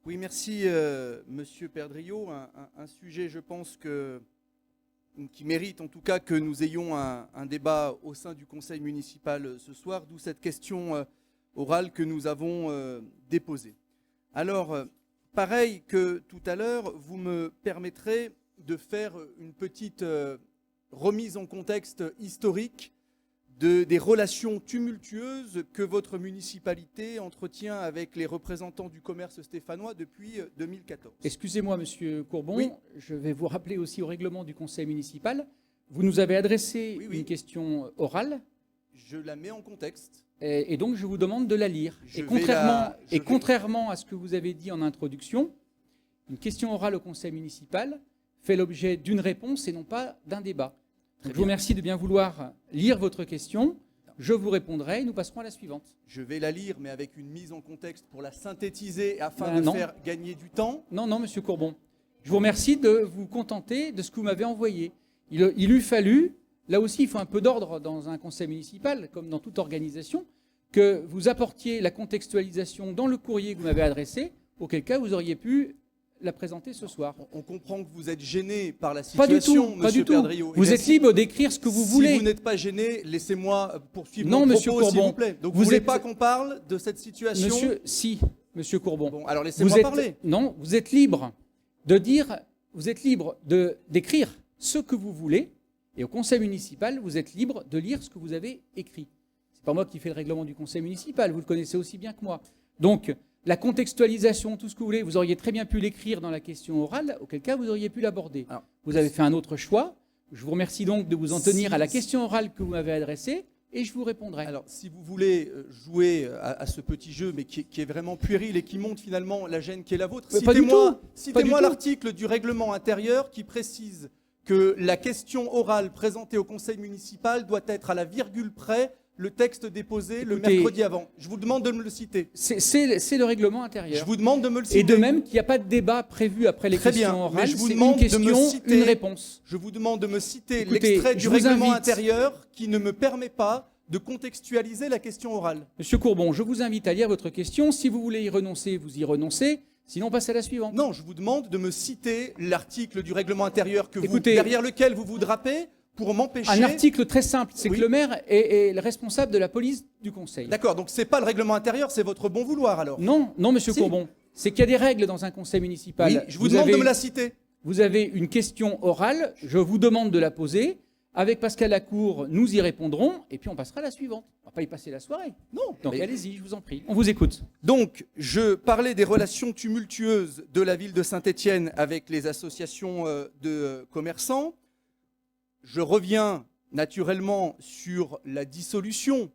Oui, merci, Monsieur Perdriau. Un sujet, je pense, qui mérite en tout cas que nous ayons un débat au sein du conseil municipal ce soir, d'où cette question orale que nous avons déposée. Alors, pareil que tout à l'heure, vous me permettrez de faire une petite remise en contexte historique des relations tumultueuses que votre municipalité entretient avec les représentants du commerce stéphanois depuis 2014. Excusez-moi, Monsieur Courbon, Oui. je vais vous rappeler aussi au règlement du conseil municipal. Vous nous avez adressé Oui. une question orale, Je la mets en contexte. et donc je vous demande de la lire. Je Et vais contrairement à ce que vous avez dit en introduction, une question orale au conseil municipal fait l'objet d'une réponse et non pas d'un débat. Donc, je vous remercie de bien vouloir lire votre question. Je vous répondrai et nous passerons à la suivante. Je vais la lire, mais avec une mise en contexte pour la synthétiser afin Ben de non. faire gagner du temps. Non, Monsieur Courbon. Je vous remercie de vous contenter de ce que vous m'avez envoyé. Il eût fallu, là aussi il faut un peu d'ordre dans un conseil municipal, comme dans toute organisation, que vous apportiez la contextualisation dans le courrier que vous m'avez adressé, auquel cas vous auriez pu la présenter ce soir. On comprend que vous êtes gêné par la Pas du situation, tout, pas Monsieur du tout. Perdriau. Vous êtes libre d'écrire ce que vous voulez. Si vous n'êtes pas gêné, laissez-moi poursuivre Non, mon Monsieur propos, s'il Courbon. vous plaît. Donc Vous vous voulez êtes- pas qu'on parle de cette situation? Monsieur Courbon. Bon, alors Vous laissez-moi êtes, parler. non, vous êtes libre de dire, vous êtes libre d'écrire ce que vous voulez, et au conseil municipal, vous êtes libre de lire ce que vous avez écrit. C'est pas moi qui fais le règlement du conseil municipal, vous le connaissez aussi bien que moi. Donc, la contextualisation, tout ce que vous voulez, vous auriez très bien pu l'écrire dans la question orale, auquel cas vous auriez pu l'aborder. Alors, Vous avez fait un autre choix. Je vous remercie donc de vous en tenir Si- à la question orale que vous m'avez adressée, et je vous répondrai. Alors, si vous voulez jouer à ce petit jeu, mais qui est vraiment puéril et qui montre finalement la gêne qui est la vôtre, Mais pas du tout. Pas du citez-moi tout. l'article du règlement intérieur qui précise que la question orale présentée au conseil municipal doit être à la virgule près le texte déposé le Écoutez, mercredi avant. Je vous demande de me le citer. C'est le règlement Je intérieur. vous demande de me le citer. Et de même qu'il n'y a pas de débat prévu après les Très bien, questions mais orales, je vous c'est demande une de question, me citer- une réponse. Je vous demande de me citer Écoutez, l'extrait du je vous règlement invite- intérieur qui ne me permet pas de contextualiser la question orale. Monsieur Courbon, je vous invite à lire votre question. Si vous voulez y renoncer, vous y renoncez. Sinon, passez à la suivante. Non, je vous demande de me citer l'article du règlement intérieur Écoutez, derrière lequel vous vous drapez pour m'empêcher. Un article très simple, c'est Oui. que le maire est le responsable de la police du conseil. D'accord, donc c'est pas le règlement intérieur, c'est votre bon vouloir alors. Non, Monsieur Si. Courbon. C'est qu'il y a des règles dans un conseil municipal. Oui, je vous demande de me la citer. Vous avez une question orale, je vous demande de la poser. Avec Pascal Lacour, nous y répondrons, et puis on passera à la suivante. On va pas y passer la soirée. Non. Donc mais- allez-y, je vous en prie. On vous écoute. Donc, je parlais des relations tumultueuses de la ville de Saint-Étienne avec les associations de commerçants. Je reviens naturellement sur la dissolution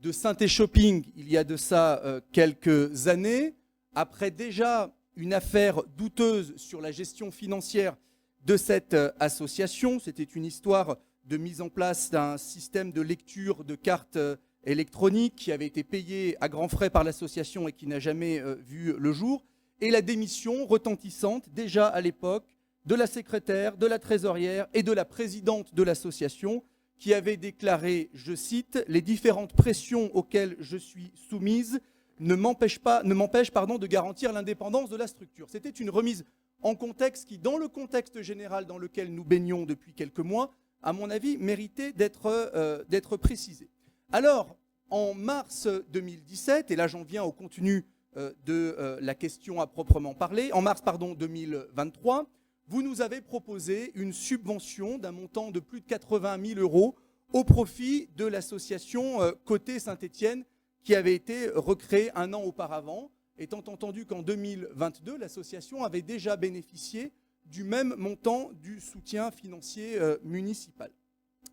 de Saint-Et Shopping il y a de ça quelques années, après déjà une affaire douteuse sur la gestion financière de cette association. C'était une histoire de mise en place d'un système de lecture de cartes électroniques qui avait été payé à grands frais par l'association et qui n'a jamais vu le jour, et la démission retentissante déjà à l'époque de la secrétaire, de la trésorière et de la présidente de l'association qui avait déclaré, je cite, « Les différentes pressions auxquelles je suis soumise ne m'empêchent de garantir l'indépendance de la structure ». C'était une remise en contexte qui, dans le contexte général dans lequel nous baignons depuis quelques mois, à mon avis, méritait d'être précisée. Alors, en mars 2017, et là j'en viens au contenu de la question à proprement parler, en mars 2023, vous nous avez proposé une subvention d'un montant de plus de 80 000 € au profit de l'association Côté Saint-Étienne qui avait été recréée un an auparavant, étant entendu qu'en 2022, l'association avait déjà bénéficié du même montant du soutien financier municipal.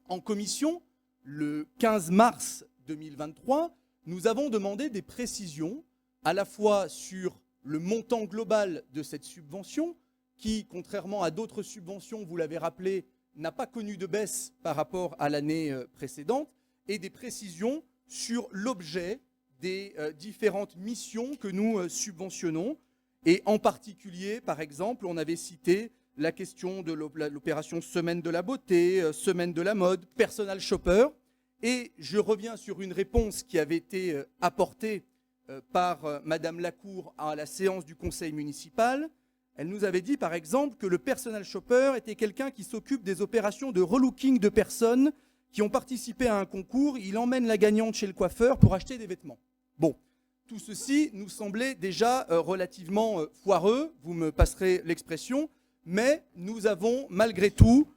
En commission, le 15 mars 2023, nous avons demandé des précisions à la fois sur le montant global de cette subvention, qui, contrairement à d'autres subventions, vous l'avez rappelé, n'a pas connu de baisse par rapport à l'année précédente, et des précisions sur l'objet des différentes missions que nous subventionnons. Et en particulier, par exemple, on avait cité la question de l'opération Semaine de la beauté, Semaine de la mode, Personal Shopper. Et je reviens sur une réponse qui avait été apportée par Madame Lacour à la séance du conseil municipal. Elle nous avait dit par exemple que le personal shopper était quelqu'un qui s'occupe des opérations de relooking de personnes qui ont participé à un concours. Il emmène la gagnante chez le coiffeur pour acheter des vêtements. Bon, tout ceci nous semblait déjà relativement foireux, vous me passerez l'expression, mais nous avons malgré tout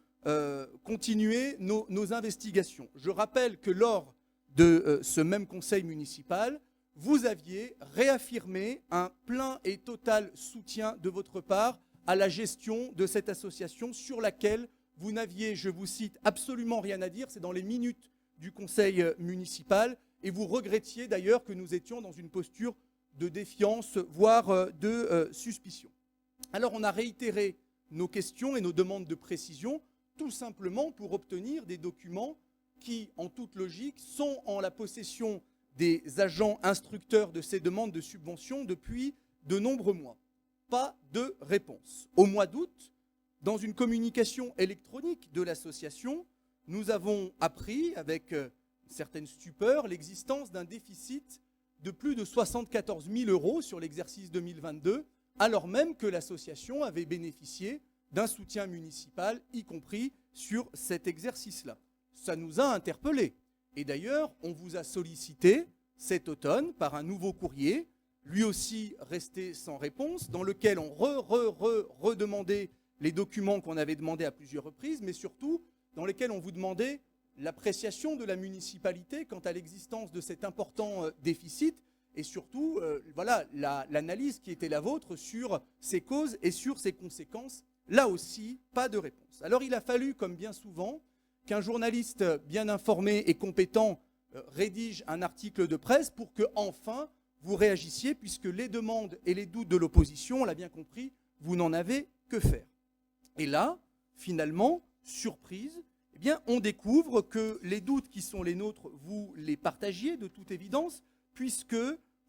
continué nos investigations. Je rappelle que lors de ce même conseil municipal, vous aviez réaffirmé un plein et total soutien de votre part à la gestion de cette association sur laquelle vous n'aviez, je vous cite, absolument rien à dire. C'est dans les minutes du conseil municipal. Et vous regrettiez d'ailleurs que nous étions dans une posture de défiance, voire de suspicion. Alors on a réitéré nos questions et nos demandes de précision, tout simplement pour obtenir des documents qui, en toute logique, sont en la possession des agents instructeurs de ces demandes de subvention depuis de nombreux mois. Pas de réponse. Au mois d'août, dans une communication électronique de l'association, nous avons appris avec une certaine stupeur l'existence d'un déficit de plus de 74 000 € sur l'exercice 2022, alors même que l'association avait bénéficié d'un soutien municipal, y compris sur cet exercice-là. Ça nous a interpellés. Et d'ailleurs, on vous a sollicité cet automne par un nouveau courrier, lui aussi resté sans réponse, dans lequel on redemandait les documents qu'on avait demandés à plusieurs reprises, mais surtout dans lesquels on vous demandait l'appréciation de la municipalité quant à l'existence de cet important déficit et surtout voilà, l'analyse qui était la vôtre sur ses causes et sur ses conséquences. Là aussi, pas de réponse. Alors il a fallu, comme bien souvent, qu'un journaliste bien informé et compétent rédige un article de presse pour que, enfin, vous réagissiez, puisque les demandes et les doutes de l'opposition, on l'a bien compris, vous n'en avez que faire. Et là, finalement, surprise, eh bien, on découvre que les doutes qui sont les nôtres, vous les partagiez de toute évidence, puisque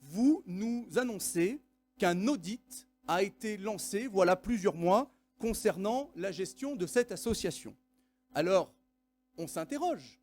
vous nous annoncez qu'un audit a été lancé, voilà plusieurs mois, concernant la gestion de cette association. Alors, on s'interroge.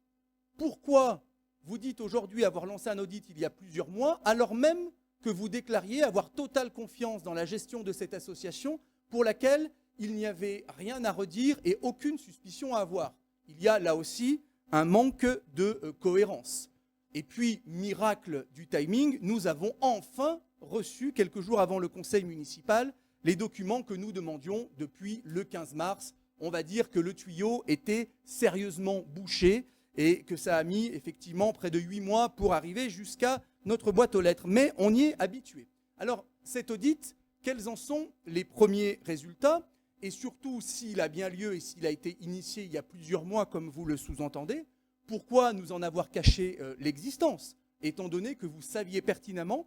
Pourquoi vous dites aujourd'hui avoir lancé un audit il y a plusieurs mois, alors même que vous déclariez avoir totale confiance dans la gestion de cette association pour laquelle il n'y avait rien à redire et aucune suspicion à avoir? Il y a là aussi un manque de cohérence. Et puis, miracle du timing, nous avons enfin reçu, quelques jours avant le conseil municipal, les documents que nous demandions depuis le 15 mars. On va dire que le tuyau était sérieusement bouché et que ça a mis effectivement près de 8 mois pour arriver jusqu'à notre boîte aux lettres. Mais on y est habitué. Alors, cet audit, quels en sont les premiers résultats? Et surtout, s'il a bien lieu et s'il a été initié il y a plusieurs mois, comme vous le sous-entendez, pourquoi nous en avoir caché l'existence, étant donné que vous saviez pertinemment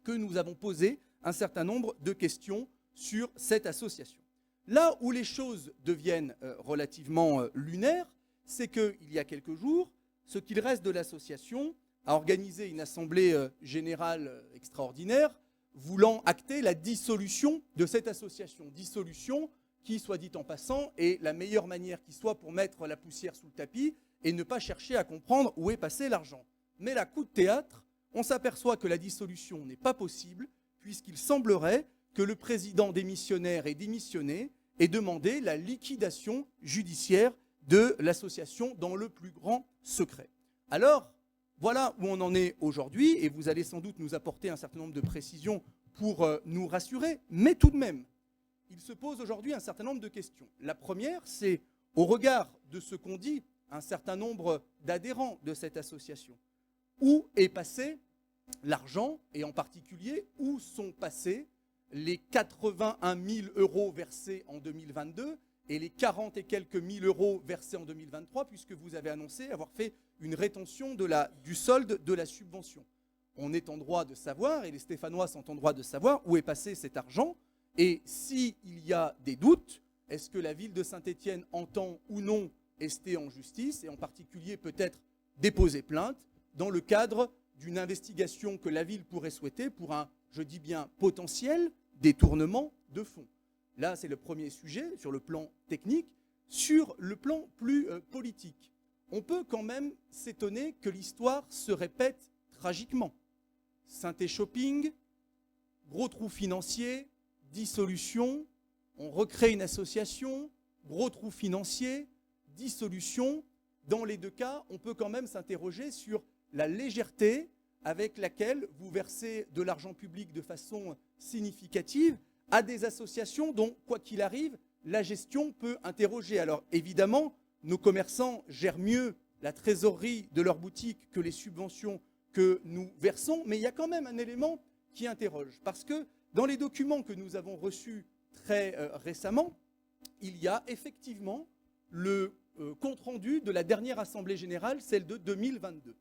que nous avons posé un certain nombre de questions sur cette association. Là où les choses deviennent relativement lunaires, c'est qu'il y a quelques jours, ce qu'il reste de l'association a organisé une assemblée générale extraordinaire voulant acter la dissolution de cette association. Dissolution qui, soit dit en passant, est la meilleure manière qui soit pour mettre la poussière sous le tapis et ne pas chercher à comprendre où est passé l'argent. Mais là, coup de théâtre, on s'aperçoit que la dissolution n'est pas possible puisqu'il semblerait que le président démissionnaire ait démissionné et demandé la liquidation judiciaire de l'association dans le plus grand secret. Alors, voilà où on en est aujourd'hui, et vous allez sans doute nous apporter un certain nombre de précisions pour nous rassurer, mais tout de même, il se pose aujourd'hui un certain nombre de questions. La première, c'est, au regard de ce qu'ont dit un certain nombre d'adhérents de cette association, où est passé l'argent, et en particulier, où sont passés les 81 000 € versés en 2022 et les 40 et quelques mille euros versés en 2023, puisque vous avez annoncé avoir fait une rétention du solde de la subvention. On est en droit de savoir, et les Stéphanois sont en droit de savoir, où est passé cet argent. Et s'il y a des doutes, est-ce que la ville de Saint-Étienne entend ou non ester en justice, et en particulier peut-être déposer plainte, dans le cadre d'une investigation que la ville pourrait souhaiter pour un, je dis bien, potentiel détournement de fonds. Là, c'est le premier sujet sur le plan technique. Sur le plan plus politique, on peut quand même s'étonner que l'histoire se répète tragiquement. Synthé Shopping, gros trou financier, dissolution, on recrée une association, gros trou financier, dissolution. Dans les deux cas, on peut quand même s'interroger sur la légèreté avec laquelle vous versez de l'argent public de façon significative à des associations dont, quoi qu'il arrive, la gestion peut interroger. Alors évidemment, nos commerçants gèrent mieux la trésorerie de leur boutique que les subventions que nous versons, mais il y a quand même un élément qui interroge. Parce que dans les documents que nous avons reçus très récemment, il y a effectivement le compte-rendu de la dernière Assemblée Générale, celle de 2022.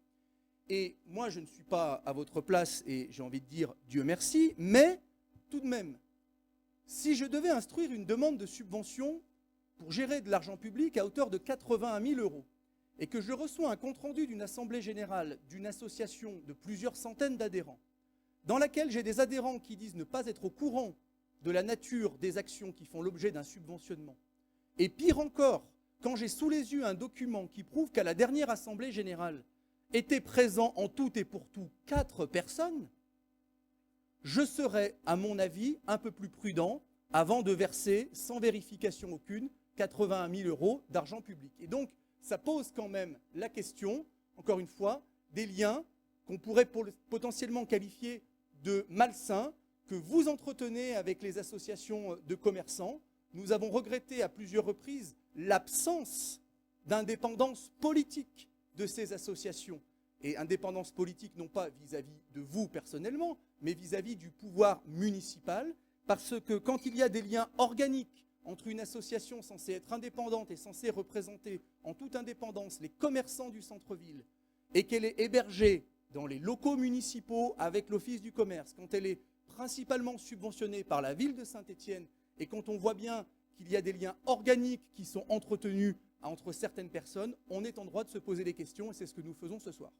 Et moi, je ne suis pas à votre place, et j'ai envie de dire Dieu merci, mais tout de même, si je devais instruire une demande de subvention pour gérer de l'argent public à hauteur de 81 000 €, et que je reçois un compte-rendu d'une Assemblée Générale d'une association de plusieurs centaines d'adhérents, dans laquelle j'ai des adhérents qui disent ne pas être au courant de la nature des actions qui font l'objet d'un subventionnement, et pire encore, quand j'ai sous les yeux un document qui prouve qu'à la dernière Assemblée Générale étaient présents en tout et pour tout 4 personnes, je serais, à mon avis, un peu plus prudent avant de verser, sans vérification aucune, 81 000 € d'argent public. Et donc, ça pose quand même la question, encore une fois, des liens qu'on pourrait potentiellement qualifier de malsains que vous entretenez avec les associations de commerçants. Nous avons regretté à plusieurs reprises l'absence d'indépendance politique de ces associations. Et indépendance politique non pas vis-à-vis de vous personnellement, mais vis-à-vis du pouvoir municipal, parce que quand il y a des liens organiques entre une association censée être indépendante et censée représenter en toute indépendance les commerçants du centre-ville, et qu'elle est hébergée dans les locaux municipaux avec l'Office du commerce, quand elle est principalement subventionnée par la ville de Saint-Étienne, et quand on voit bien qu'il y a des liens organiques qui sont entretenus entre certaines personnes, on est en droit de se poser des questions, et c'est ce que nous faisons ce soir.